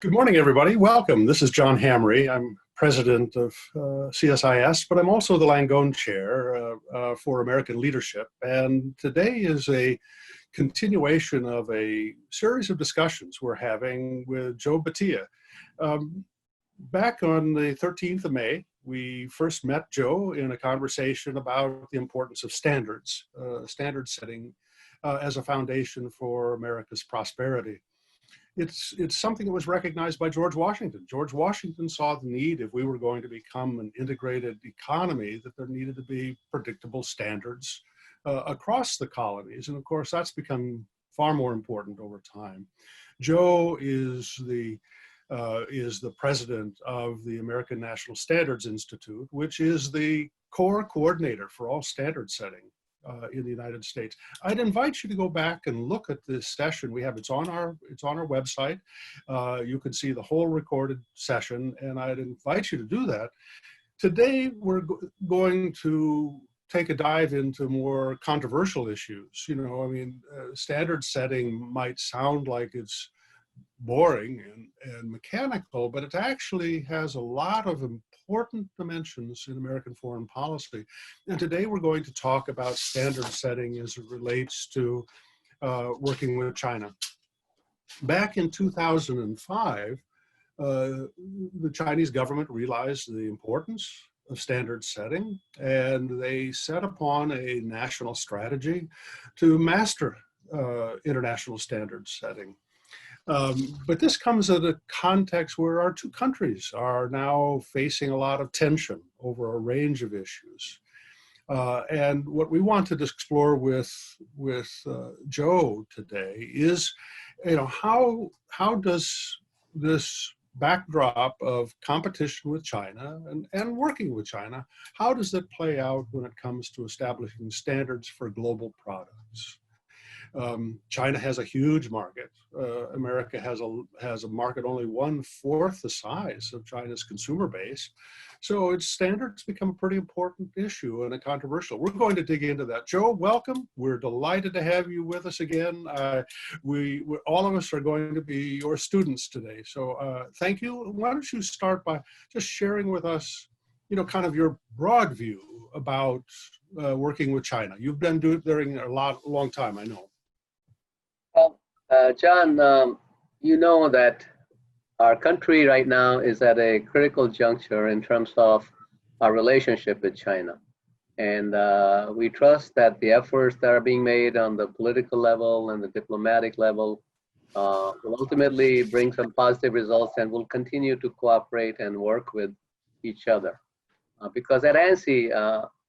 Good morning, everybody. Welcome. This is John Hamry. I'm president of CSIS, but I'm also the Langone Chair for American Leadership. And today is a continuation of a series of discussions we're having with Joe Bhatia. Back on the 13th of May, we first met Joe in a conversation about the importance of standards, standard setting as a foundation for America's prosperity. It's something that was recognized by George Washington. George Washington saw the need, if we were going to become an integrated economy, that there needed to be predictable standards across the colonies. And of course, that's become far more important over time. Joe is the president of the American National Standards Institute, which is the core coordinator for all standard setting in the United States. I'd invite you to go back and look at this session we have. It's on our website. You can see the whole recorded session, and I'd invite you to do that. Today, we're going to take a dive into more controversial issues. You know, I mean, standard setting might sound like it's boring and mechanical, but it actually has a lot of important dimensions in American foreign policy. And today we're going to talk about standard setting as it relates to working with China. Back in 2005, the Chinese government realized the importance of standard setting, and they set upon a national strategy to master international standard setting. But this comes at a context where our two countries are now facing a lot of tension over a range of issues. And what we want to explore with Joe today is, you know, how does this backdrop of competition with China and working with China, how does it play out when it comes to establishing standards for global products? China has a huge market. America has a market only 1/4 the size of China's consumer base. So its standards become a pretty important issue and a controversial. We're going to dig into that. Joe, welcome. We're delighted to have you with us again. We all of us are going to be your students today. So thank you. Why don't you start by just sharing with us, you know, kind of your broad view about working with China. You've been doing it a long time, I know. Well, John, you know that our country right now is at a critical juncture in terms of our relationship with China. And we trust that the efforts that are being made on the political level and the diplomatic level will ultimately bring some positive results, and will continue to cooperate and work with each other. Because at ANSI,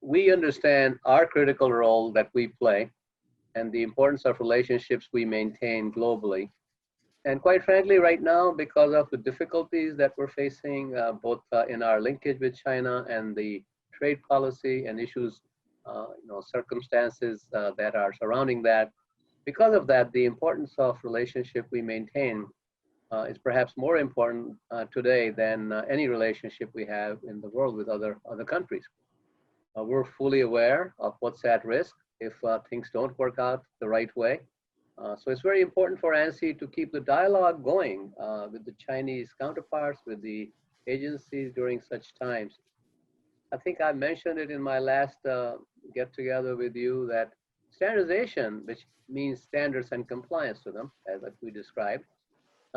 we understand our critical role that we play and the importance of relationships we maintain globally. And quite frankly, right now, because of the difficulties that we're facing, both in our linkage with China and the trade policy and issues, circumstances that are surrounding that, because of that, the importance of relationship we maintain is perhaps more important today than any relationship we have in the world with other countries. We're fully aware of what's at risk if things don't work out the right way. So it's very important for ANSI to keep the dialogue going with the Chinese counterparts, with the agencies during such times. I think I mentioned it in my last get together with you that standardization, which means standards and compliance to them, as we described,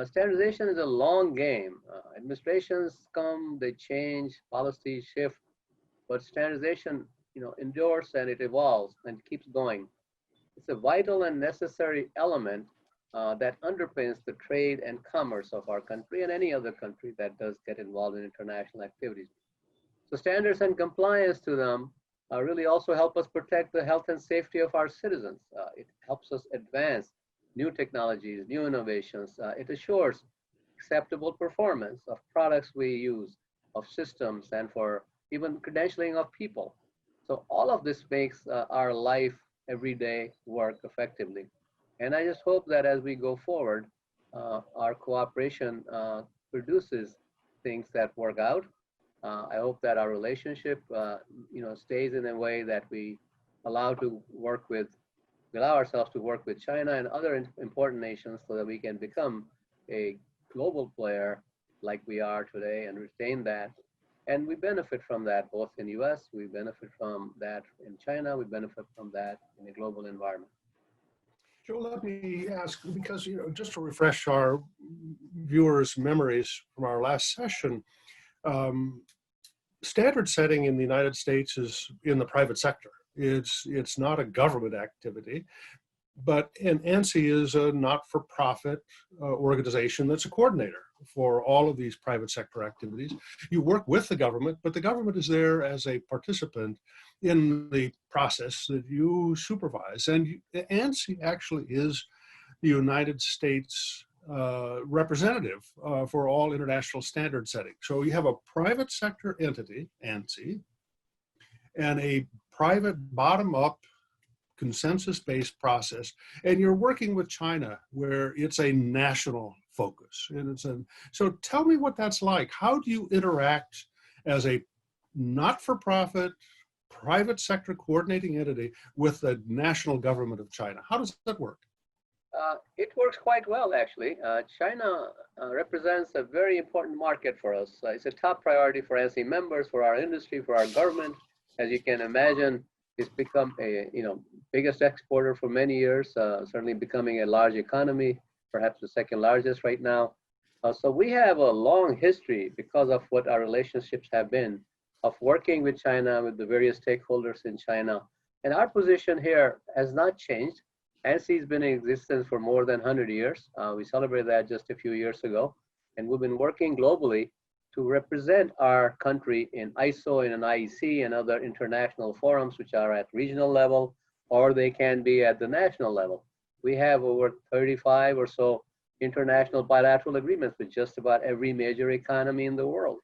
standardization is a long game. Administrations come, they change, policies shift, but standardization, endures and it evolves and keeps going. It's a vital and necessary element that underpins the trade and commerce of our country and any other country that does get involved in international activities. So standards and compliance to them really also help us protect the health and safety of our citizens. It helps us advance new technologies, new innovations. It assures acceptable performance of products we use, of systems, and for even credentialing of people. So all of this makes our life everyday work effectively. And I just hope that as we go forward, our cooperation produces things that work out. I hope that our relationship, stays in a way that we allow ourselves to work with China and other important nations so that we can become a global player like we are today and retain that. And we benefit from that both in US, we benefit from that in China, we benefit from that in a global environment. Joe, let me ask, because, just to refresh our viewers' memories from our last session, um, standard setting in the United States is in the private sector. It's not a government activity, but an ANSI is a not-for-profit organization that's a coordinator for all of these private sector activities. You work with the government, but the government is there as a participant in the process that you supervise. And ANSI actually is the United States representative for all international standard setting. So you have a private sector entity, ANSI, and a private bottom-up consensus-based process, and you're working with China where it's a national focus. So tell me what that's like. How do you interact as a not-for-profit private sector coordinating entity with the national government of China? How does that work? It works quite well, actually. China represents a very important market for us. It's a top priority for ANSI members, for our industry, for our government. As you can imagine, it's become a biggest exporter for many years, certainly becoming a large economy, perhaps the second largest right now. So we have a long history because of what our relationships have been of working with China, with the various stakeholders in China. And our position here has not changed. ANSI has been in existence for more than 100 years. We celebrated that just a few years ago. And we've been working globally to represent our country in ISO and in IEC and other international forums, which are at regional level, or they can be at the national level. We have over 35 or so international bilateral agreements with just about every major economy in the world.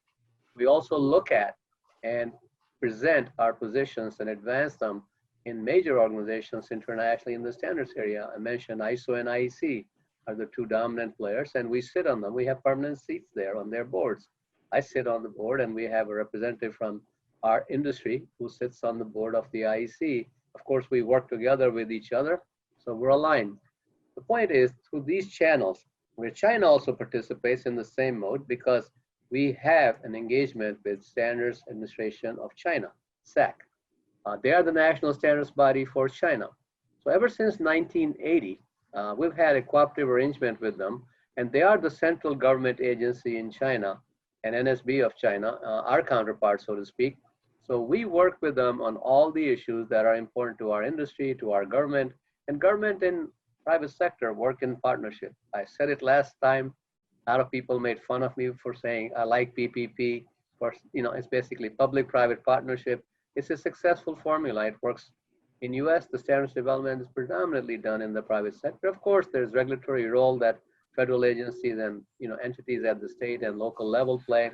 We also look at and present our positions and advance them in major organizations internationally in the standards area. I mentioned ISO and IEC are the two dominant players, and we sit on them. We have permanent seats there on their boards. I sit on the board, and we have a representative from our industry who sits on the board of the IEC. Of course, we work together with each other, so we're aligned. The point is, through these channels, where China also participates in the same mode, because we have an engagement with Standards Administration of China, SAC. They are the national standards body for China. So ever since 1980, we've had a cooperative arrangement with them, and they are the central government agency in China and NSB of China, our counterpart, so to speak. So we work with them on all the issues that are important to our industry, to our government, and government and private sector work in partnership. I said it last time. A lot of people made fun of me for saying I like PPP. It's basically public-private partnership. It's a successful formula. It works. In US, the standards development is predominantly done in the private sector. Of course, there's regulatory role that federal agencies and entities at the state and local level play,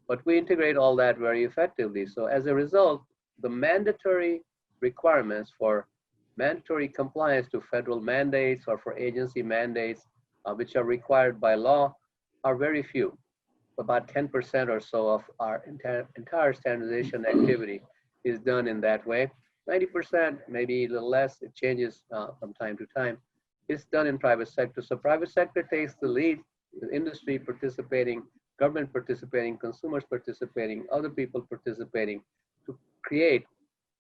but we integrate all that very effectively. So as a result, the mandatory requirements for mandatory compliance to federal mandates or for agency mandates, which are required by law, are very few. About 10% or so of our entire standardization activity is done in that way. 90%, maybe a little less, it changes from time to time, is done in private sector. So private sector takes the lead, the industry participating, government participating, consumers participating, other people participating to create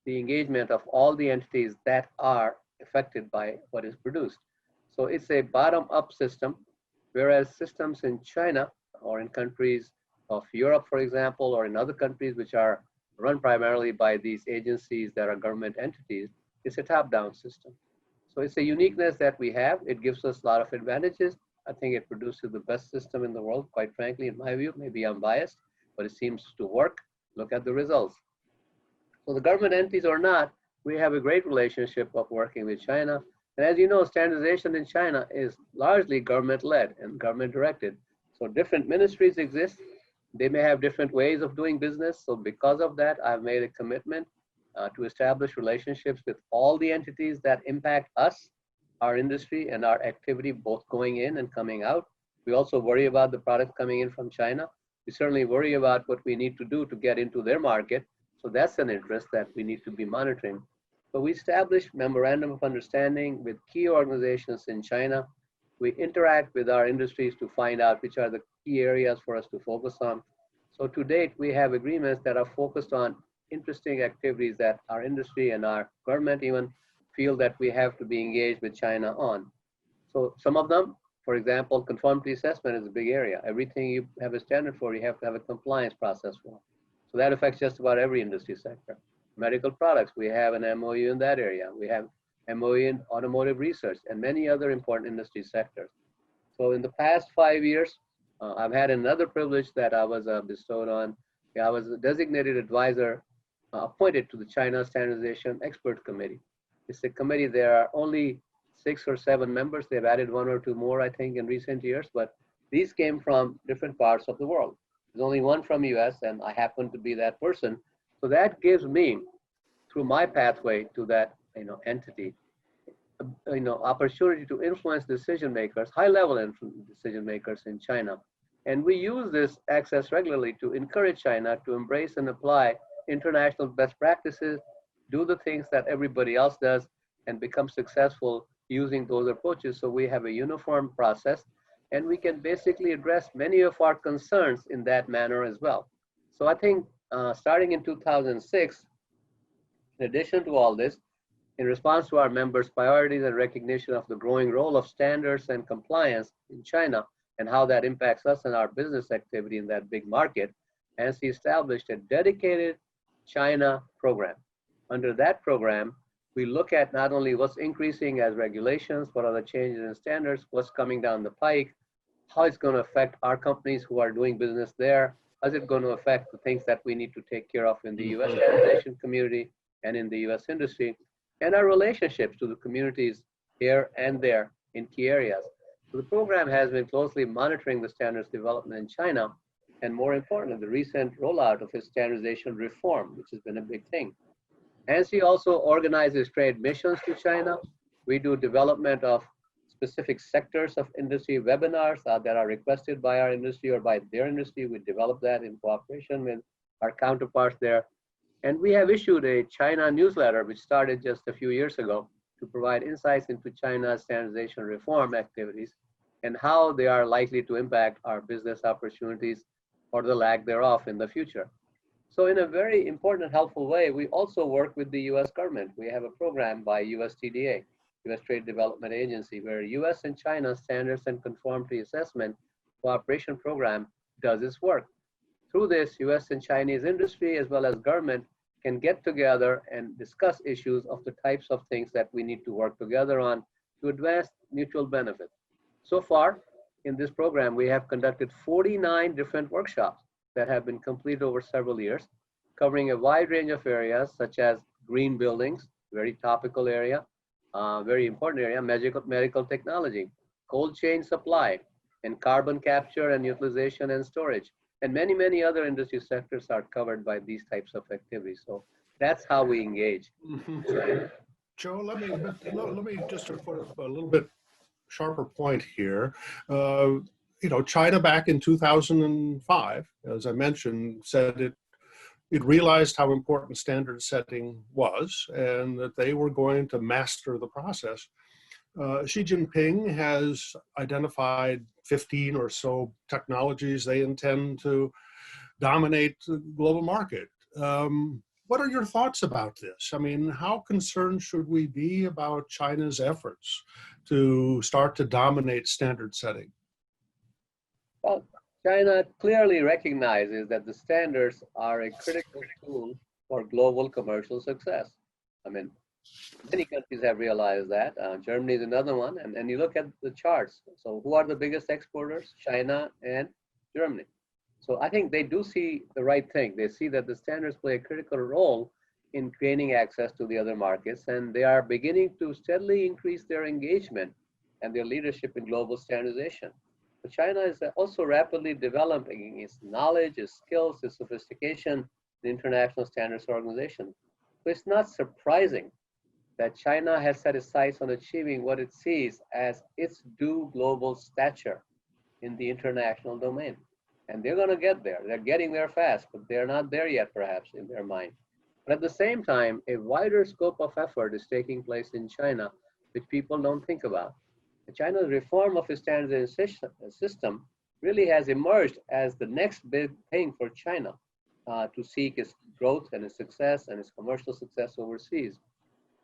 the engagement of all the entities that are affected by what is produced. So it's a bottom-up system, whereas systems in China or in countries of Europe, for example, or in other countries which are run primarily by these agencies that are government entities, it's a top-down system. So it's a uniqueness that we have. It gives us a lot of advantages. I think it produces the best system in the world, quite frankly, in my view. Maybe I'm biased, but it seems to work. Look at the results. So the government entities or not, we have a great relationship of working with China. And as you know, standardization in China is largely government-led and government-directed. So different ministries exist. They may have different ways of doing business. So because of that, I've made a commitment to establish relationships with all the entities that impact us, our industry, and our activity, both going in and coming out. We also worry about the product coming in from China. We certainly worry about what we need to do to get into their market. So that's an interest that we need to be monitoring. So we established memorandum of understanding with key organizations in China. We interact with our industries to find out which are the key areas for us to focus on. So to date, we have agreements that are focused on interesting activities that our industry and our government even feel that we have to be engaged with China on. So some of them, for example, conformity assessment is a big area. Everything you have a standard for, you have to have a compliance process for. So that affects just about every industry sector. Medical products, we have an MOU in that area. We have MOU in automotive research and many other important industry sectors. So in the past 5 years, I've had another privilege that I was bestowed on. I was a designated advisor appointed to the China Standardization Expert Committee. It's a committee, there are only 6 or 7 members. They've added 1 or 2 more, I think, in recent years, but these came from different parts of the world. There's only one from US, and I happen to be that person. So that gives me, through my pathway to that entity, opportunity to influence decision makers, high-level decision makers in China. And we use this access regularly to encourage China to embrace and apply international best practices, do the things that everybody else does, and become successful using those approaches. So we have a uniform process, and we can basically address many of our concerns in that manner as well. So I think starting in 2006, in addition to all this, in response to our members' priorities and recognition of the growing role of standards and compliance in China and how that impacts us and our business activity in that big market, ANSI established a dedicated China program. Under that program, we look at not only what's increasing as regulations, what are the changes in standards, what's coming down the pike, how it's going to affect our companies who are doing business there, how's it going to affect the things that we need to take care of in the US standardization community and in the US industry, and our relationships to the communities here and there in key areas. So the program has been closely monitoring the standards development in China, and more importantly, the recent rollout of its standardization reform, which has been a big thing. ANSI also organizes trade missions to China. We do development of specific sectors of industry webinars that are requested by our industry or by their industry. We develop that in cooperation with our counterparts there. And we have issued a China newsletter, which started just a few years ago, to provide insights into China's standardization reform activities and how they are likely to impact our business opportunities or the lack thereof in the future. So in a very important and helpful way, we also work with the US government. We have a program by USTDA, US Trade Development Agency, where US and China Standards and Conformity Assessment Cooperation Program does its work. Through this, US and Chinese industry, as well as government, can get together and discuss issues of the types of things that we need to work together on to advance mutual benefit. So far, in this program, we have conducted 49 different workshops that have been completed over several years, covering a wide range of areas such as green buildings, very topical area, very important area, medical technology, cold chain supply, and carbon capture and utilization and storage. And many, many other industry sectors are covered by these types of activities. So that's how we engage. Mm-hmm. Joe, let me just put a little bit sharper point here. China back in 2005, as I mentioned, said it realized how important standard setting was and that they were going to master the process. Xi Jinping has identified 15 or so technologies they intend to dominate the global market. What are your thoughts about this? I mean, how concerned should we be about China's efforts to start to dominate standard setting? Well, China clearly recognizes that the standards are a critical tool for global commercial success. I mean, many countries have realized that. Germany is another one. And you look at the charts. So who are the biggest exporters? China and Germany. So I think they do see the right thing. They see that the standards play a critical role in gaining access to the other markets, and they are beginning to steadily increase their engagement and their leadership in global standardization. But China is also rapidly developing its knowledge, its skills, its sophistication in the International Standards Organization. So it's not surprising that China has set its sights on achieving what it sees as its due global stature in the international domain. And they're going to get there. They're getting there fast, but they're not there yet, perhaps, in their mind. But at the same time, a wider scope of effort is taking place in China, which people don't think about. China's reform of its standardization system really has emerged as the next big thing for China to seek its growth and its success and its commercial success overseas.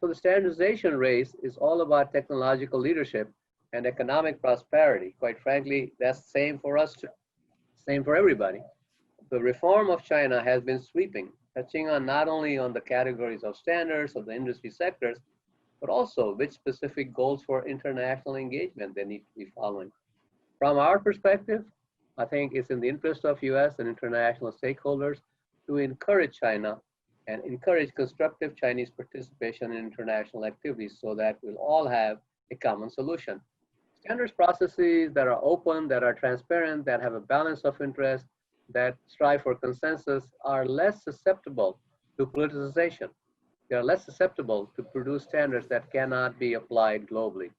So the standardization race is all about technological leadership and economic prosperity. Quite frankly, that's the same for us, too. Same for everybody. The reform of China has been sweeping, touching on not only on the categories of standards of the industry sectors, but also which specific goals for international engagement they need to be following. From our perspective, I think it's in the interest of US and international stakeholders to encourage China and encourage constructive Chinese participation in international activities so that we'll all have a common solution. Standards processes that are open, that are transparent, that have a balance of interest, that strive for consensus are less susceptible to politicization. They are less susceptible to produce standards that cannot be applied globally.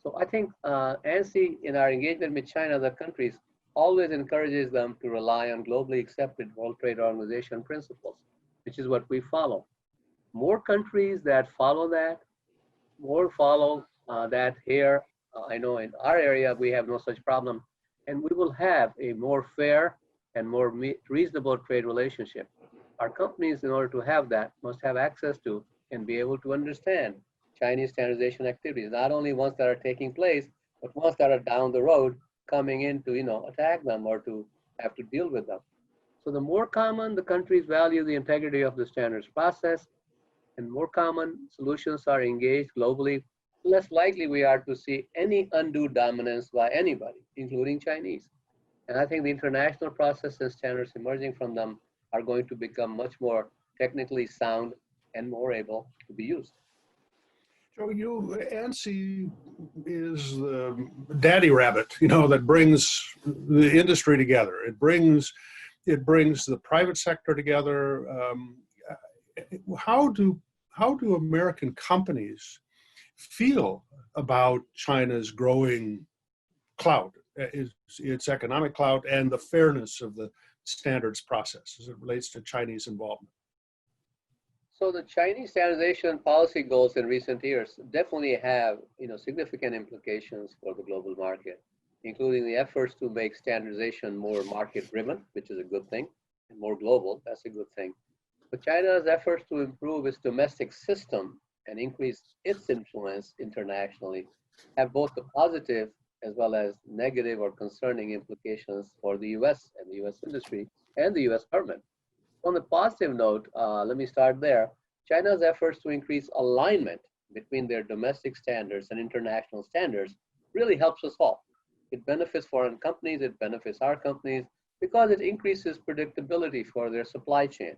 So I think ANSI in our engagement with China, the countries, always encourages them to rely on globally accepted World Trade Organization principles, which is what we follow. More countries that follow that, more follow that here. I know in our area, we have no such problem, and we will have a more fair and more reasonable trade relationship. Our companies, in order to have that, must have access to and be able to understand Chinese standardization activities, not only ones that are taking place, but ones that are down the road coming in to, attack them or to have to deal with them. So the more common the countries value the integrity of the standards process and more common solutions are engaged globally, less likely we are to see any undue dominance by anybody, including Chinese. And I think the international process and standards emerging from them are going to become much more technically sound and more able to be used. Joe, ANSI is the daddy rabbit, that brings the industry together. It brings the private sector together. How do American companies feel about China's growing clout, its economic clout, and the fairness of the standards process as it relates to Chinese involvement? So the Chinese standardization policy goals in recent years definitely have, significant implications for the global market, including the efforts to make standardization more market-driven, which is a good thing, and more global, that's a good thing. But China's efforts to improve its domestic system and increase its influence internationally have both the positive as well as negative or concerning implications for the US and the US industry and the US government. On the positive note, let me start there. China's efforts to increase alignment between their domestic standards and international standards really helps us all. It benefits foreign companies, it benefits our companies because it increases predictability for their supply chain.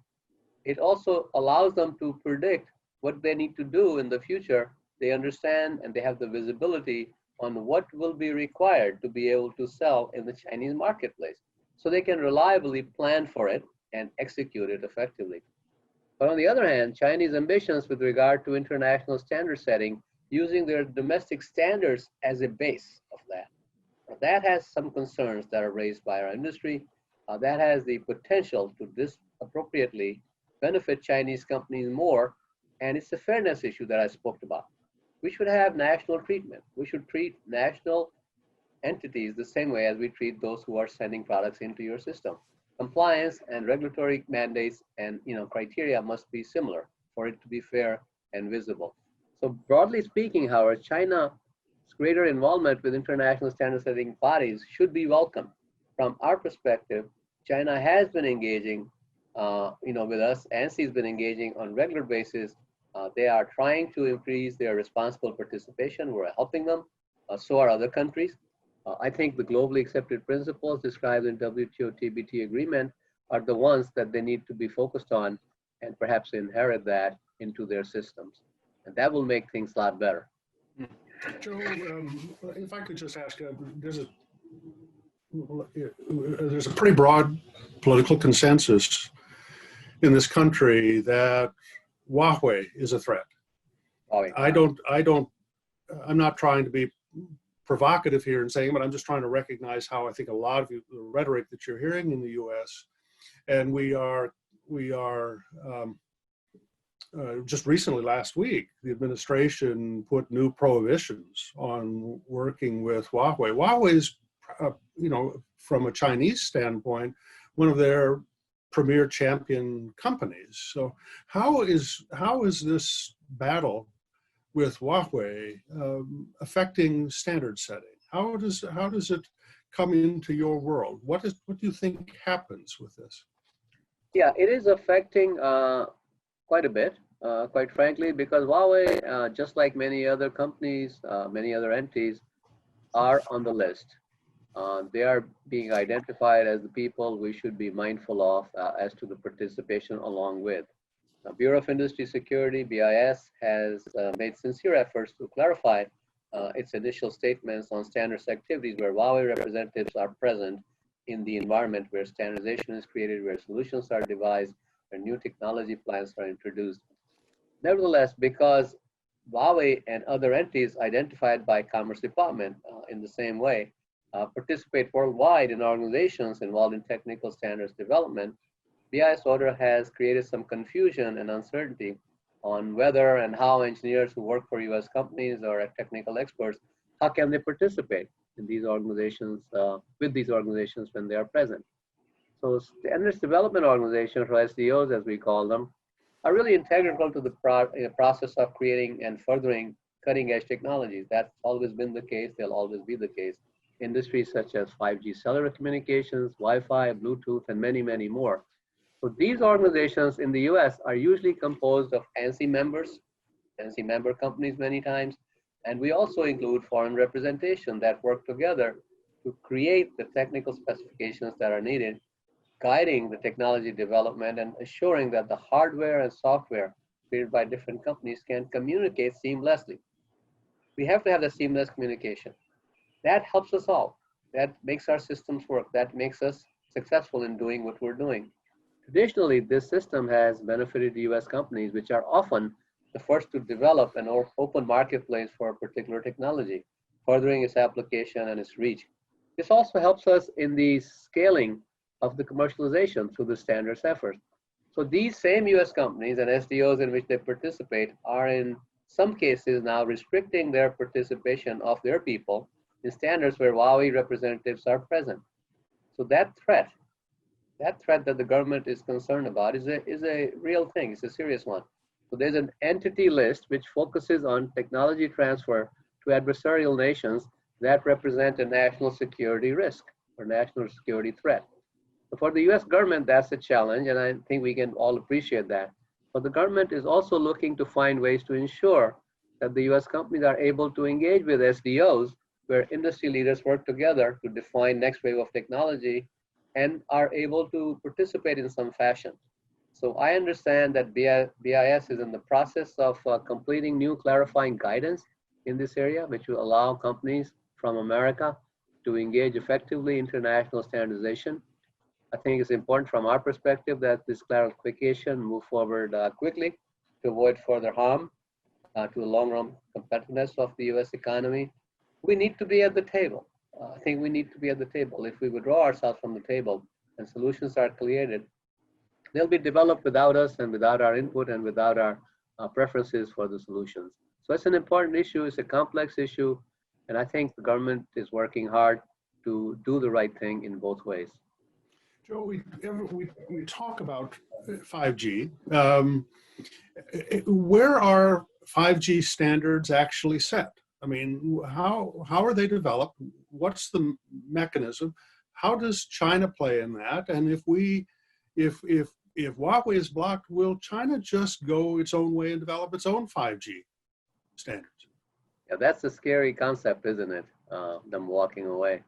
It also allows them to predict what they need to do in the future. They understand and they have the visibility on what will be required to be able to sell in the Chinese marketplace. So they can reliably plan for it and execute it effectively. But on the other hand, Chinese ambitions with regard to international standard setting, using their domestic standards as a base of that has some concerns that are raised by our industry. That has the potential to disappropriately benefit Chinese companies more, and it's a fairness issue that I spoke about. We should have national treatment. We should treat national entities the same way as we treat those who are sending products into your system. Compliance and regulatory mandates and criteria must be similar for it to be fair and visible. So broadly speaking, however, China's greater involvement with international standard setting bodies should be welcome. From our perspective, China has been engaging with us. ANSI has been engaging on a regular basis. They are trying to increase their responsible participation. We're helping them. So are other countries. I think the globally accepted principles described in WTO TBT agreement are the ones that they need to be focused on and perhaps inherit that into their systems. And that will make things a lot better. Joe, if I could just ask, there's a pretty broad political consensus in this country that Huawei is a threat. I'm not trying to be provocative here in saying, but I'm just trying to recognize how I think a lot of the rhetoric that you're hearing in the U.S. and we are just recently, last week, the administration put new prohibitions on working with Huawei. Huawei's, from a Chinese standpoint, one of their premier champion companies. So how is this battle with Huawei affecting standard setting? How does it come into your world? What do you think happens with this? Yeah, it is affecting quite a bit, quite frankly, because Huawei, just like many other companies, many other entities, are on the list. They are being identified as the people we should be mindful of as to the participation along with. Bureau of Industry Security, BIS, has made sincere efforts to clarify its initial statements on standards activities where Huawei representatives are present in the environment where standardization is created, where solutions are devised, where new technology plans are introduced. Nevertheless, because Huawei and other entities identified by Commerce Department in the same way participate worldwide in organizations involved in technical standards development, BIS order has created some confusion and uncertainty on whether and how engineers who work for US companies or technical experts, how can they participate in these organizations, with these organizations when they are present. So standards development organizations, or SDOs as we call them, are really integral to the process of creating and furthering cutting edge technologies. That's always been the case, they'll always be the case. Industries such as 5G cellular communications, Wi-Fi, Bluetooth, and many, many more. So these organizations in the US are usually composed of ANSI members, ANSI member companies many times, and we also include foreign representation that work together to create the technical specifications that are needed, guiding the technology development and assuring that the hardware and software created by different companies can communicate seamlessly. We have to have the seamless communication. That helps us all. That makes our systems work. That makes us successful in doing what we're doing. Traditionally, this system has benefited US companies, which are often the first to develop an open marketplace for a particular technology, furthering its application and its reach. This also helps us in the scaling of the commercialization through the standards effort. So these same US companies and SDOs in which they participate are in some cases now restricting their participation of their people in standards where Huawei representatives are present. So that threat that the government is concerned about is a real thing, it's a serious one. So there's an entity list which focuses on technology transfer to adversarial nations that represent a national security risk or national security threat. So for the US government, that's a challenge, and I think we can all appreciate that. But the government is also looking to find ways to ensure that the US companies are able to engage with SDOs where industry leaders work together to define next wave of technology and are able to participate in some fashion. So I understand that BIS is in the process of completing new clarifying guidance in this area, which will allow companies from America to engage effectively in international standardization. I think it's important from our perspective that this clarification move forward quickly to avoid further harm to the long-run competitiveness of the US economy. We need to be at the table. I think we need to be at the table. If we withdraw ourselves from the table and solutions are created, they'll be developed without us and without our input and without our preferences for the solutions. So it's an important issue, it's a complex issue, and I think the government is working hard to do the right thing in both ways. Joe, we talk about 5G. Where are 5G standards actually set? I mean, how are they developed? What's the mechanism? How does China play in that? And if Huawei is blocked, will China just go its own way and develop its own 5G standards? Yeah, that's a scary concept, isn't it? Them walking away.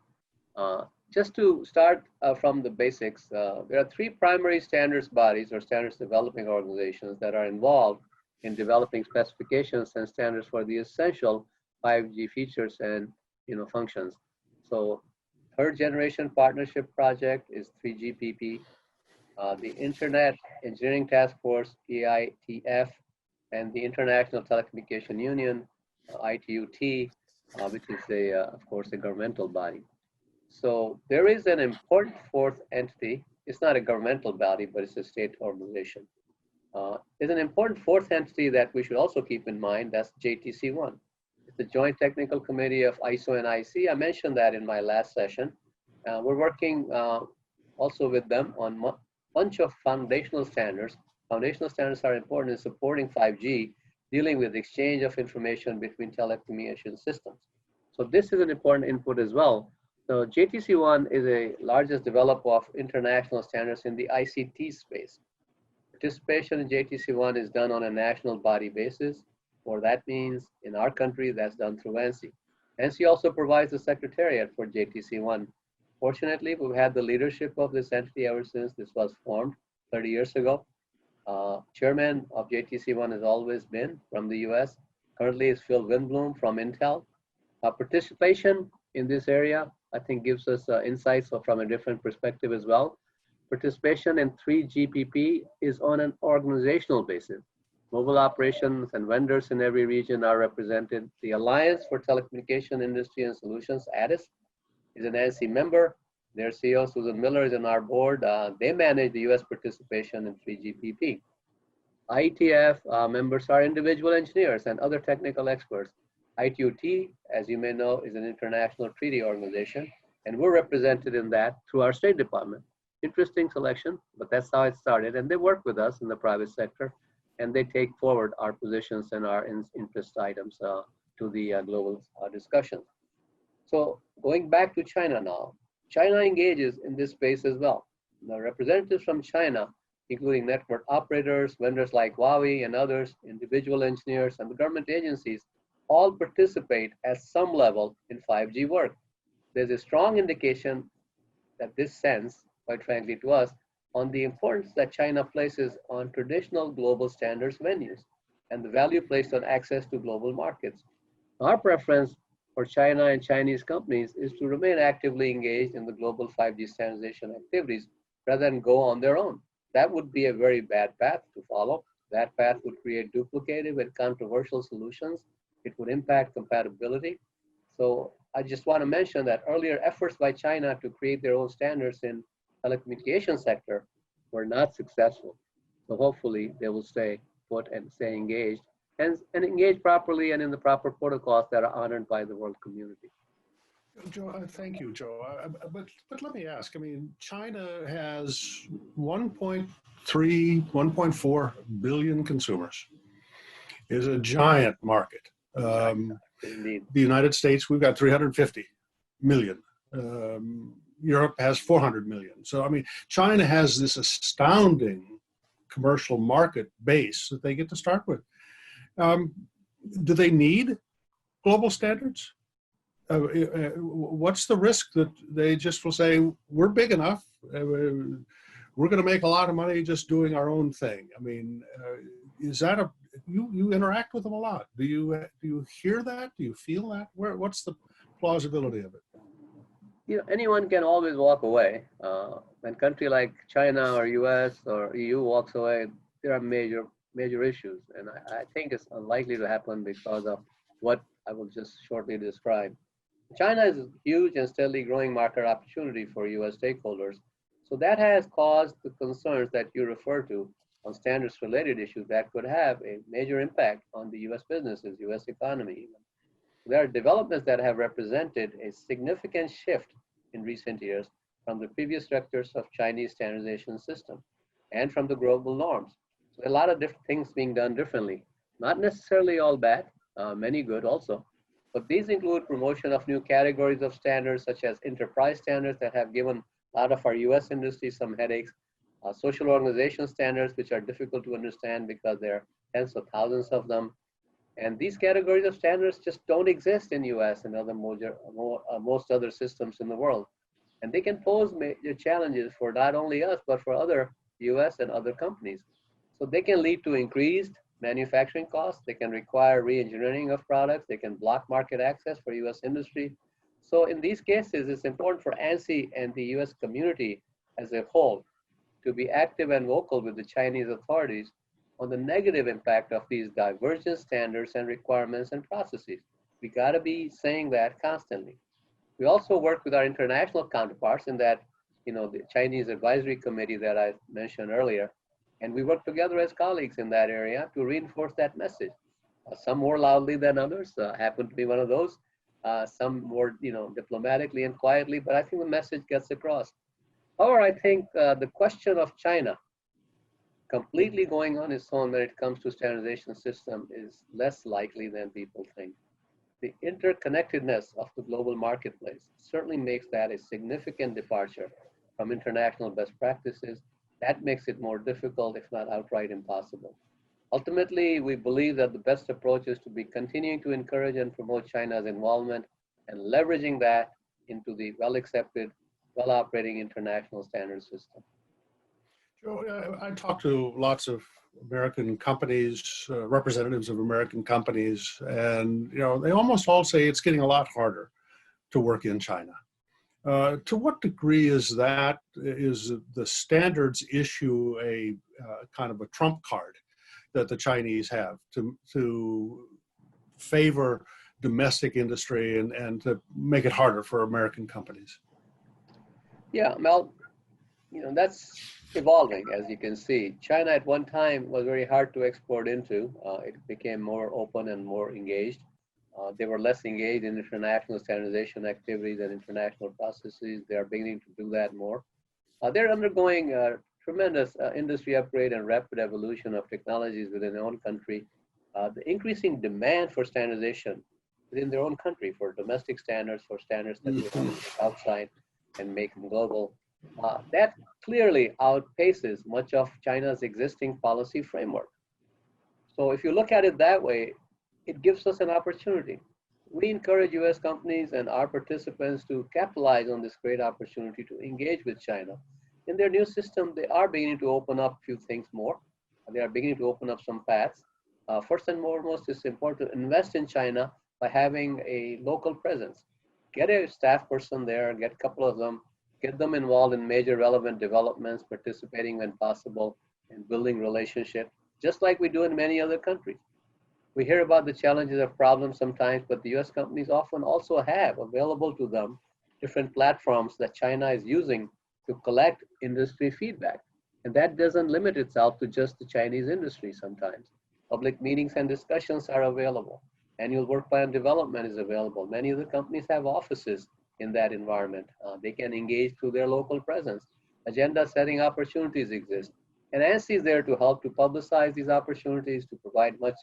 Just to start from the basics, there are three primary standards bodies or standards developing organizations that are involved in developing specifications and standards for the essential 5G features and functions. So third generation partnership project is 3GPP, the Internet Engineering Task Force, EITF, and the International Telecommunication Union, ITUT, which is of course a governmental body. So there is an important fourth entity. It's not a governmental body, but it's a state organization. There's an important fourth entity that we should also keep in mind, that's JTC1. It's the Joint Technical Committee of ISO and IC. I mentioned that in my last session. We're working also with them on a bunch of foundational standards. Foundational standards are important in supporting 5G, dealing with exchange of information between telecommunication systems. So this is an important input as well. So JTC1 is the largest developer of international standards in the ICT space. Participation in JTC1 is done on a national body basis. What that means in our country, that's done through ANSI. ANSI also provides the secretariat for JTC1. Fortunately, we've had the leadership of this entity ever since this was formed 30 years ago. Chairman of JTC1 has always been from the US. Currently is Phil Winblum from Intel. Participation in this area, I think, gives us insights from a different perspective as well. Participation in 3GPP is on an organizational basis. Mobile operations and vendors in every region are represented. The Alliance for Telecommunication Industry and Solutions, ADIS, is an ANSI member. Their CEO, Susan Miller, is on our board. They manage the US participation in 3GPP. IETF members are individual engineers and other technical experts. ITUT, as you may know, is an international treaty organization, and we're represented in that through our State Department. Interesting selection, but that's how it started. And they work with us in the private sector, and they take forward our positions and our interest items to the global discussions. So going back to China now, China engages in this space as well. The representatives from China, including network operators, vendors like Huawei and others, individual engineers, and the government agencies, all participate at some level in 5G work. There's a strong indication that this sense, quite frankly to us, on the importance that China places on traditional global standards venues and the value placed on access to global markets. Our preference for China and Chinese companies is to remain actively engaged in the global 5G standardization activities rather than go on their own. That would be a very bad path to follow. That path would create duplicative and controversial solutions. It would impact compatibility. So I just want to mention that earlier efforts by China to create their own standards in telecommunication sector were not successful. So hopefully they will stay put and stay engaged and engage properly and in the proper protocols that are honored by the world community. Joe, thank you, Joe. But let me ask, I mean, China has 1.3, 1.4 billion consumers. It is a giant market. Indeed. The United States, we've got 350 million. Europe has 400 million. So, I mean, China has this astounding commercial market base that they get to start with. Do they need global standards? What's the risk that they just will say, we're big enough, we're going to make a lot of money just doing our own thing? I mean, is that you interact with them a lot. Do you hear that? Do you feel that? What's the plausibility of it? You know, anyone can always walk away. When a country like China or US or EU walks away, there are major issues. And I think it's unlikely to happen because of what I will just shortly describe. China is a huge and steadily growing market opportunity for US stakeholders. So that has caused the concerns that you refer to on standards related issues that could have a major impact on the US businesses, US economy. There are developments that have represented a significant shift in recent years from the previous structures of Chinese standardization system and from the global norms. So a lot of different things being done differently, not necessarily all bad, many good also. But these include promotion of new categories of standards, such as enterprise standards that have given a lot of our US industry some headaches, social organization standards, which are difficult to understand because there are tens of thousands of them. And these categories of standards just don't exist in US and other most other systems in the world. And they can pose major challenges for not only us, but for other US and other companies. So they can lead to increased manufacturing costs. They can require re-engineering of products. They can block market access for US industry. So in these cases, it's important for ANSI and the US community as a whole to be active and vocal with the Chinese authorities on the negative impact of these divergent standards and requirements and processes. We gotta be saying that constantly. We also work with our international counterparts in that, you know, the Chinese Advisory Committee that I mentioned earlier And we work together as colleagues in that area to reinforce that message. Some more loudly than others, happen to be one of those. Some more, diplomatically and quietly, but I think the message gets across. However, I think the question of China completely going on its own when it comes to standardization system is less likely than people think. The interconnectedness of the global marketplace certainly makes that a significant departure from international best practices. That makes it more difficult, if not outright impossible. Ultimately, we believe that the best approach is to be continuing to encourage and promote China's involvement and leveraging that into the well-accepted, well-operating international standard system. Joe, I talk to lots of American companies, representatives of American companies, and they almost all say it's getting a lot harder to work in China. To what degree is the standards issue a kind of a trump card that the Chinese have to favor domestic industry and to make it harder for American companies? Yeah, Mel, that's evolving, as you can see. China at one time was very hard to export into. It became more open and more engaged. They were less engaged in international standardization activities and international processes. They are beginning to do that more. They're undergoing a tremendous industry upgrade and rapid evolution of technologies within their own country. The increasing demand for standardization within their own country, for domestic standards, for standards that they want to take outside and make them global, that clearly outpaces much of China's existing policy framework. So if you look at it that way, it gives us an opportunity. We encourage US companies and our participants to capitalize on this great opportunity to engage with China. In their new system, they are beginning to open up a few things more. They are beginning to open up some paths. First and foremost, it's important to invest in China by having a local presence. Get a staff person there, get a couple of them, get them involved in major relevant developments, participating when possible, and building relationships, just like we do in many other countries. We hear about the challenges of problems sometimes, but the US companies often also have available to them different platforms that China is using to collect industry feedback. And that doesn't limit itself to just the Chinese industry sometimes. Public meetings and discussions are available. Annual work plan development is available. Many of the companies have offices in that environment. They can engage through their local presence. Agenda setting opportunities exist. And ANSI is there to help to publicize these opportunities, to provide much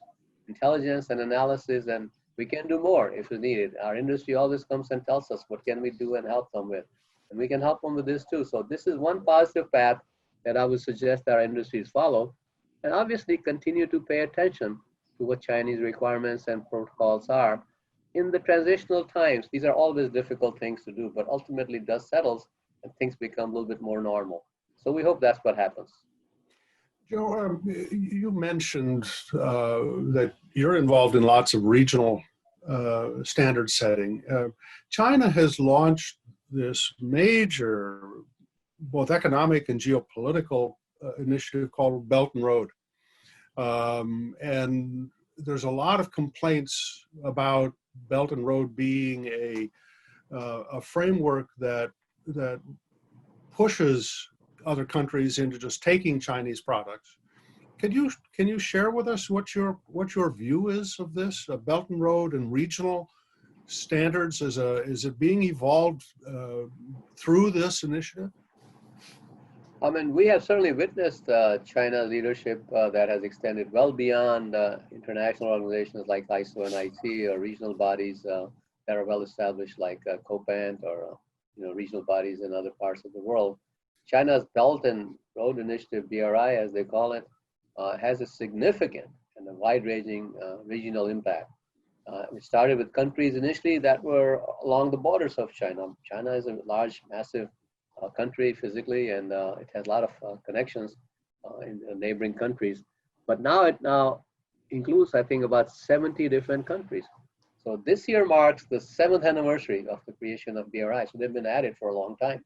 intelligence and analysis, and we can do more if needed. Our industry always comes and tells us what can we do and help them with. And we can help them with this too. So this is one positive path that I would suggest our industries follow. And obviously continue to pay attention to what Chinese requirements and protocols are. In the transitional times, these are always difficult things to do, but ultimately dust settles and things become a little bit more normal. So we hope that's what happens. Joe, you mentioned that you're involved in lots of regional standard setting. China has launched this major, both economic and geopolitical initiative called Belt and Road. And there's a lot of complaints about Belt and Road being a framework that pushes other countries into just taking Chinese products. Can you share with us what your view is of this Belt and Road and regional standards? Is it being evolved through this initiative? I mean, we have certainly witnessed China's leadership that has extended well beyond international organizations like ISO and IT, or regional bodies that are well established like COPANT, or regional bodies in other parts of the world. China's Belt and Road Initiative, BRI as they call it, has a significant and a wide-ranging regional impact. It started with countries initially that were along the borders of China. China is a large, massive country physically, and it has a lot of connections in neighboring countries. But now it includes, I think, about 70 different countries. So this year marks the 7th anniversary of the creation of BRI. So they've been at it for a long time.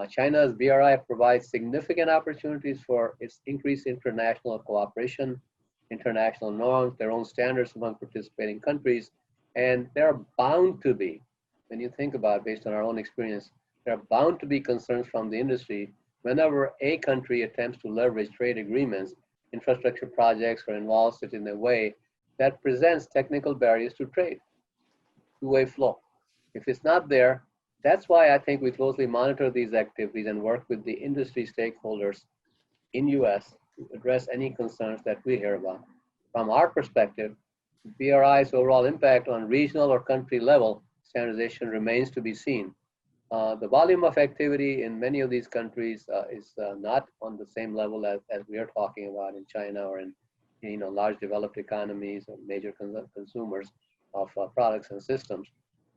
China's BRI provides significant opportunities for its increased international cooperation, international norms, their own standards among participating countries, and they're bound to be, when you think about it, based on our own experience, there are bound to be concerns from the industry whenever a country attempts to leverage trade agreements, infrastructure projects, or involves it in a way that presents technical barriers to trade, two-way flow. If it's not there, that's why I think we closely monitor these activities and work with the industry stakeholders in US to address any concerns that we hear about. From our perspective, BRI's overall impact on regional or country level standardization remains to be seen. The volume of activity in many of these countries is not on the same level as we are talking about in China or in large developed economies or major consumers of products and systems.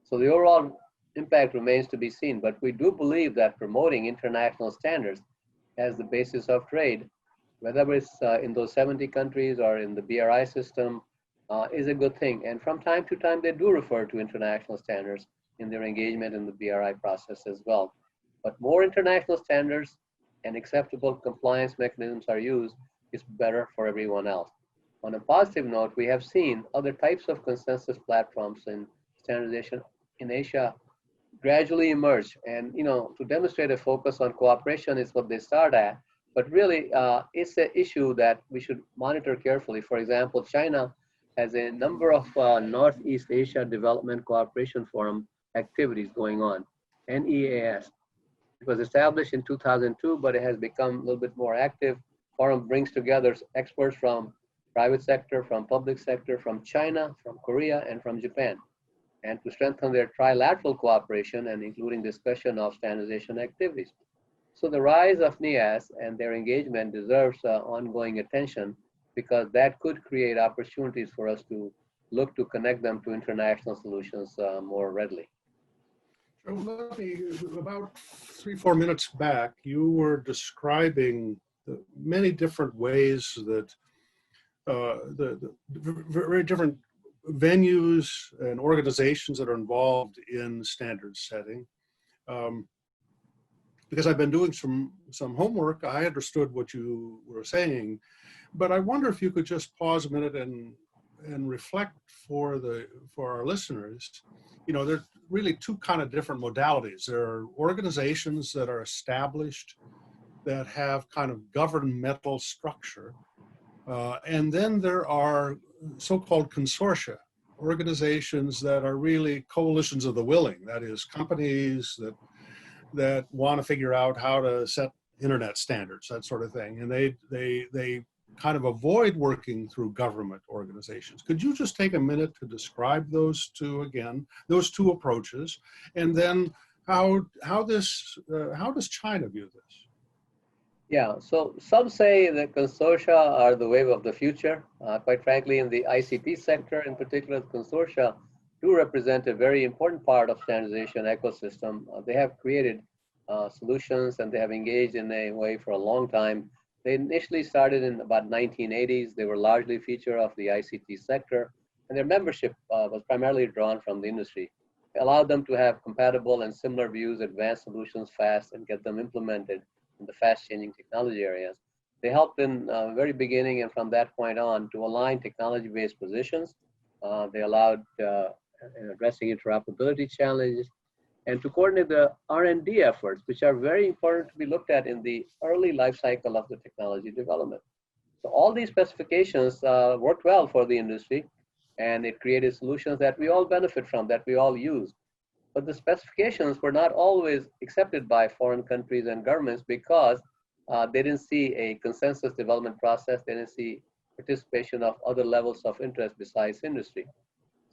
So the overall impact remains to be seen, but we do believe that promoting international standards as the basis of trade, whether it's in those 70 countries or in the BRI system, is a good thing. And from time to time, they do refer to international standards in their engagement in the BRI process as well. But more international standards and acceptable compliance mechanisms are used is better for everyone else. On a positive note, we have seen other types of consensus platforms in standardization in Asia gradually emerge. And to demonstrate a focus on cooperation is what they start at. But really, it's an issue that we should monitor carefully. For example, China has a number of Northeast Asia Development Cooperation Forum activities going on, NEAS. It was established in 2002, but it has become a little bit more active. Forum brings together experts from private sector, from public sector, from China, from Korea, and from Japan, and to strengthen their trilateral cooperation and including discussion of standardization activities. So the rise of NEAS and their engagement deserves ongoing attention because that could create opportunities for us to look to connect them to international solutions more readily. So let me, about 3-4 minutes back, you were describing the many different ways that the very different venues and organizations that are involved in standard setting. Because I've been doing some homework, I understood what you were saying, but I wonder if you could just pause a minute and reflect for our listeners. There are really two kind of different modalities. There are organizations that are established that have kind of governmental structure, and then there are so-called consortia, organizations that are really coalitions of the willing. That is, companies that want to figure out how to set internet standards, that sort of thing, and they kind of avoid working through government organizations. Could you just take a minute to describe those two again, those two approaches, and then how does China view this? Yeah, so some say that consortia are the wave of the future. Quite frankly, in the ICT sector in particular, consortia do represent a very important part of standardization ecosystem. They have created solutions and they have engaged in a way for a long time. They initially started in about 1980s. They were largely a feature of the ICT sector, and their membership was primarily drawn from the industry. It allowed them to have compatible and similar views, advance solutions fast, and get them implemented in the fast-changing technology areas. They helped in the very beginning and from that point on to align technology-based positions. They allowed addressing interoperability challenges and to coordinate the R&D efforts, which are very important to be looked at in the early life cycle of the technology development. So all these specifications worked well for the industry, and it created solutions that we all benefit from, that we all use. But the specifications were not always accepted by foreign countries and governments because they didn't see a consensus development process. They didn't see participation of other levels of interest besides industry.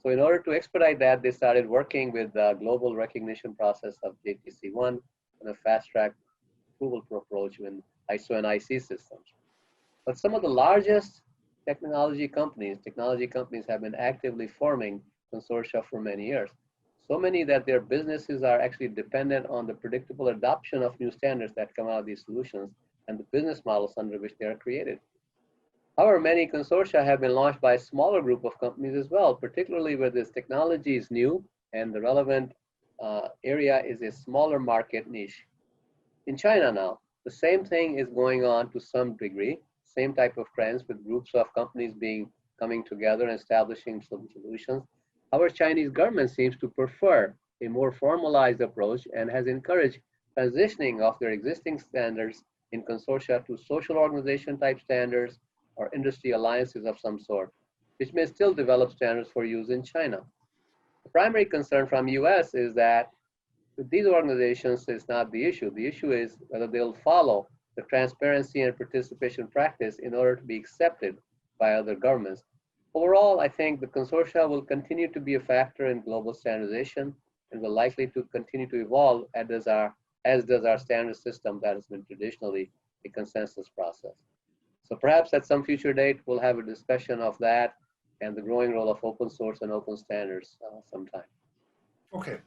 So in order to expedite that, they started working with the global recognition process of JTC1 and a fast-track approval approach in ISO and IC systems. But some of the largest technology companies have been actively forming consortia for many years. So many that their businesses are actually dependent on the predictable adoption of new standards that come out of these solutions and the business models under which they are created. However, many consortia have been launched by a smaller group of companies as well, particularly where this technology is new and the relevant area is a smaller market niche. In China now, the same thing is going on to some degree, same type of trends with groups of companies coming together and establishing some solutions. However, Chinese government seems to prefer a more formalized approach and has encouraged transitioning of their existing standards in consortia to social organization type standards or industry alliances of some sort, which may still develop standards for use in China. The primary concern from US is that with these organizations is not the issue. The issue is whether they'll follow the transparency and participation practice in order to be accepted by other governments. Overall, I think the consortia will continue to be a factor in global standardization and will likely to continue to evolve as does our standard system that has been traditionally a consensus process. So perhaps at some future date, we'll have a discussion of that and the growing role of open source and open standards sometime. Okay,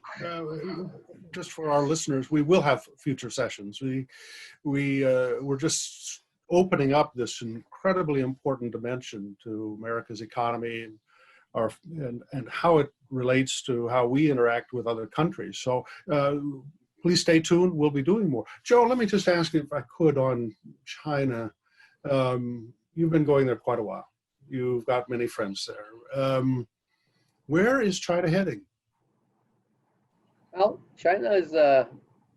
just for our listeners, we will have future sessions. We're just opening up this incredibly important dimension to America's economy and how it relates to how we interact with other countries. So please stay tuned. We'll be doing more. Joe, let me just ask you if I could on China. You've been going there quite a while. You've got many friends there. Where is China heading? Well, China is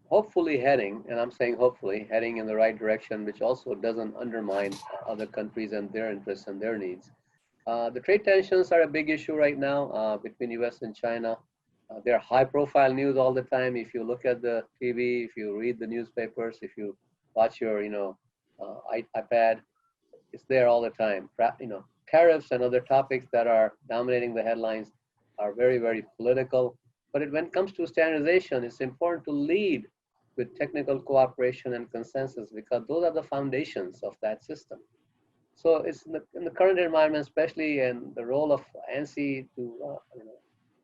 hopefully heading, and I'm saying hopefully, heading in the right direction, which also doesn't undermine other countries and their interests and their needs. The trade tensions are a big issue right now between US and China. They're high profile news all the time. If you look at the TV, if you read the newspapers, if you watch your iPad, it's there all the time. Tariffs and other topics that are dominating the headlines are very, very political. But when it comes to standardization, it's important to lead with technical cooperation and consensus because those are the foundations of that system. So it's in the current environment, especially in the role of ANSI to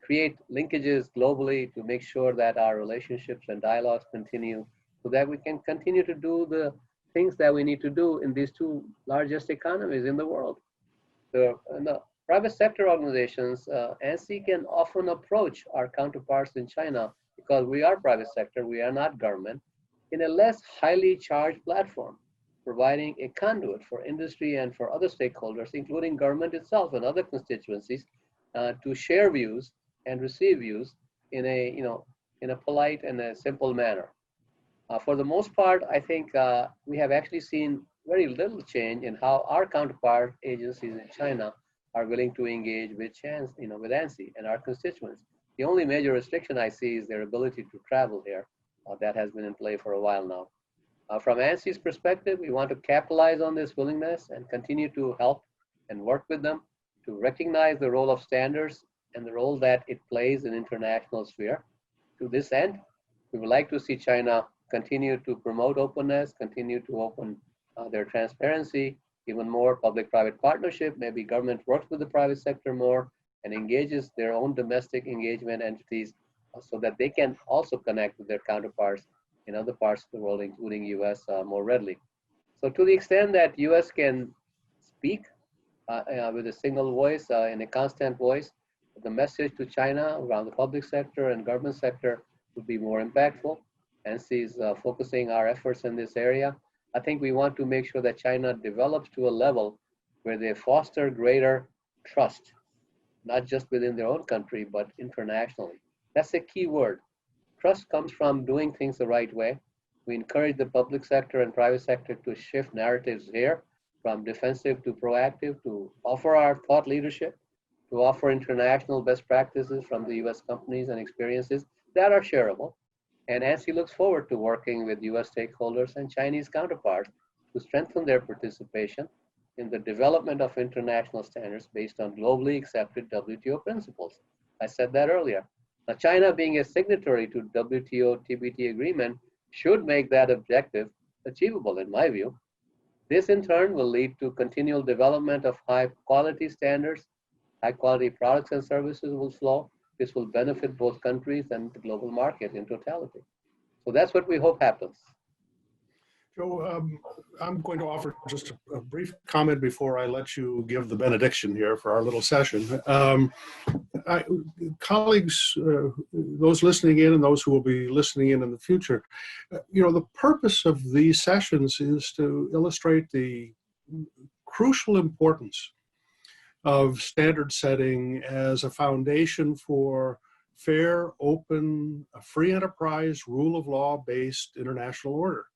create linkages globally to make sure that our relationships and dialogues continue so that we can continue to do the things that we need to do in these two largest economies in the world. In the private sector organizations, ANSI can often approach our counterparts in China because we are private sector, we are not government, in a less highly charged platform, providing a conduit for industry and for other stakeholders, including government itself and other constituencies, to share views and receive views in a polite and a simple manner. For the most part, I think we have actually seen very little change in how our counterpart agencies in China are willing to engage with ANSI and our constituents. The only major restriction I see is their ability to travel here. That has been in play for a while now. From ANSI's perspective, we want to capitalize on this willingness and continue to help and work with them to recognize the role of standards and the role that it plays in international sphere. To this end, we would like to see China continue to promote openness, continue to open their transparency, even more public-private partnership. Maybe government works with the private sector more and engages their own domestic engagement entities so that they can also connect with their counterparts in other parts of the world, including US, more readily. So to the extent that US can speak with a single voice, in a constant voice, the message to China around the public sector and government sector would be more impactful. ANSI is focusing our efforts in this area. I think we want to make sure that China develops to a level where they foster greater trust, not just within their own country, but internationally. That's a key word. Trust comes from doing things the right way. We encourage the public sector and private sector to shift narratives here from defensive to proactive, to offer our thought leadership, to offer international best practices from the US companies and experiences that are shareable. And ANSI looks forward to working with US stakeholders and Chinese counterparts to strengthen their participation in the development of international standards based on globally accepted WTO principles. I said that earlier. Now, China being a signatory to WTO TBT agreement should make that objective achievable, in my view. This in turn will lead to continual development of high quality standards, high quality products and services will flow. This will benefit both countries and the global market in totality. So that's what we hope happens. Joe, I'm going to offer just a brief comment before I let you give the benediction here for our little session. Colleagues, those listening in and those who will be listening in the future, the purpose of these sessions is to illustrate the crucial importance of standard setting as a foundation for fair, open, a free enterprise, rule of law based international order.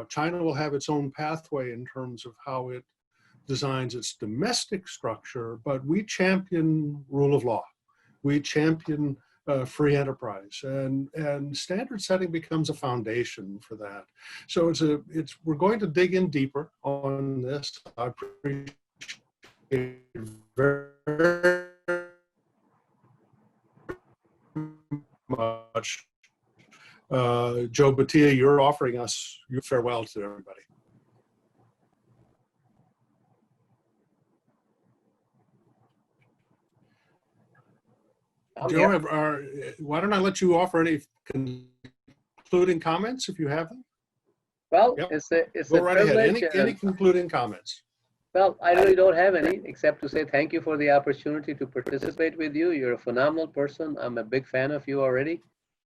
China will have its own pathway in terms of how it designs its domestic structure, but we champion rule of law. We champion free enterprise, and standard setting becomes a foundation for that. So we're going to dig in deeper on this. I appreciate it very much. Joe Bhatia, you're offering us your farewell to everybody. Joe, why don't I let you offer any concluding comments if you have them? Well, Yep. it's Go a right ahead. privilege. Any concluding comments? Well, I really don't have any, except to say thank you for the opportunity to participate with you. You're a phenomenal person. I'm a big fan of you already.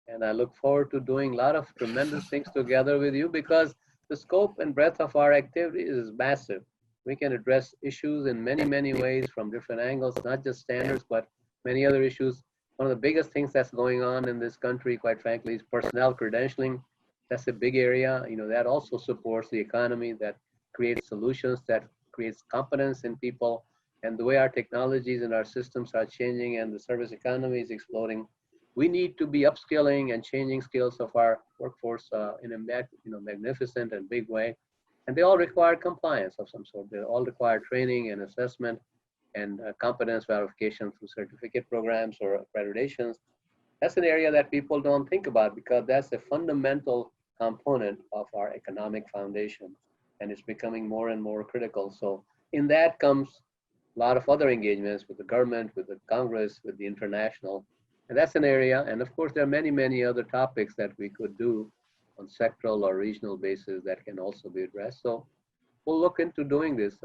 And I look forward to doing a lot of tremendous things together with you, because the scope and breadth of our activities is massive. We can address issues in many, many ways from different angles, not just standards, but many other issues. One of the biggest things that's going on in this country, quite frankly, is personnel credentialing. That's a big area. That also supports the economy, that creates solutions, that creates competence in people. And the way our technologies and our systems are changing and the service economy is exploding, we need to be upskilling and changing skills of our workforce in a magnificent and big way. And they all require compliance of some sort. They all require training and assessment and competence verification through certificate programs or accreditations. That's an area that people don't think about, because that's a fundamental component of our economic foundation, and it's becoming more and more critical. So in that comes a lot of other engagements with the government, with the Congress, with the international, and that's an area. And of course, there are many, many other topics that we could do on sectoral or regional basis that can also be addressed. So we'll look into doing this.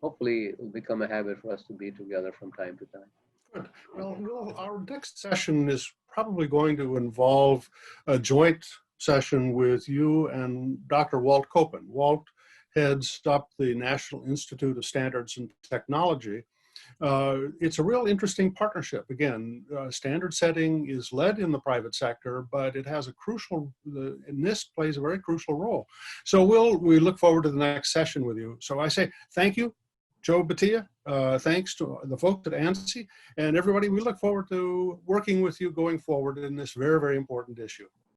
Hopefully, it will become a habit for us to be together from time to time. Good. Well, our next session is probably going to involve a joint session with you and Dr. Walt Koppen. Walt heads up the National Institute of Standards and Technology. It's a real interesting partnership. Again, standard setting is led in the private sector, but it has a crucial, NIST plays a very crucial role. So we look forward to the next session with you. So I say thank you, Joe Bhatia. Thanks to the folks at ANSI and everybody. We look forward to working with you going forward in this very, very important issue.